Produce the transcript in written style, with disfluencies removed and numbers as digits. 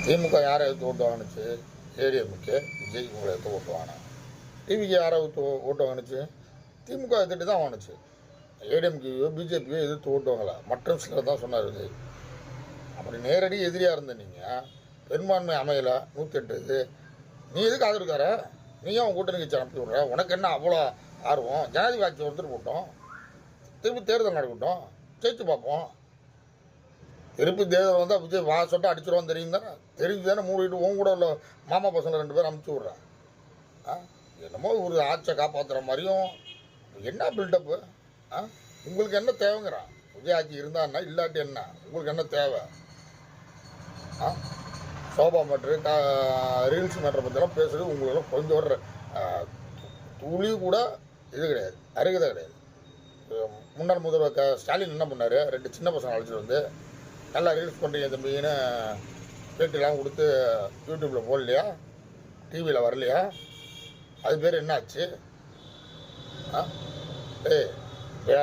திமுக யாரை எடுத்து ஓட்டு வாங்கினுச்சு? ஏடிஎம்கே விஜய் உங்களை எடுத்து ஓட்டு வாங்கினேன். டிவிக்கு யாரை எடுத்து ஓட்டு வாங்கினுச்சு? திமுக எதிர்த்து தான் வாங்கினுச்சு. ஏடிஎம்கேயோ பிஜேபியோ எதிர்த்து ஓட்டு வாங்கலை. மற்ற சிலர் தான் சொன்னார் விஜய். அப்படி நேரடி எதிரியாக இருந்த நீங்கள் பெரும்பான்மை அமையலை 108 இது. நீ எதுக்கு ஆதரவுக்கார? நீயும் அவன் கூட்டணி கட்சி அனுப்பி விட்ற. உனக்கு என்ன அவ்வளோ ஆர்வம்? ஜனாதிபதி ஆட்சி ஒருத்தர் போட்டோம், திருப்பி தேர்தல் நடக்கட்டும், ஜெயிச்சு பார்ப்போம். திருப்பி தேர்தல் வந்தால் விஜய் சொட்டை அடிச்சிருவான்னு தெரியும் தானே? தெரிஞ்சு தானே மூடிட்டு உன் கூட உள்ள மாமா பசங்க 2 பேரும் அனுப்பிச்சி விட்றேன். என்னமோ ஒரு ஆட்சியை காப்பாற்றுற மாதிரியும் என்ன பில்டப்பு? உங்களுக்கு என்ன தேவைங்கிறான்? விஜய் ஆட்சி இருந்தான்னா இல்லாட்டி என்ன? உங்களுக்கு என்ன தேவை? சோபா மேட்ரு ரீல்ஸ் மேட்ரை பற்றிலாம் பேசுகிறது உங்களுக்கு கொஞ்சம் ஒரு துளி கூட இது கிடையாது, அருகதை கிடையாது. முன்னாள் முதல்வர் ஸ்டாலின் என்ன பண்ணார்? 2 சின்ன பசங்க அழைச்சிட்டு வந்து நல்லா ரீல்ஸ் பண்ணுறீங்க தம்பின்னு பேட்டிலாம் கொடுத்து யூடியூப்பில் போடலையா? டிவியில் வரலையா? அது பேர் என்ன ஆச்சு?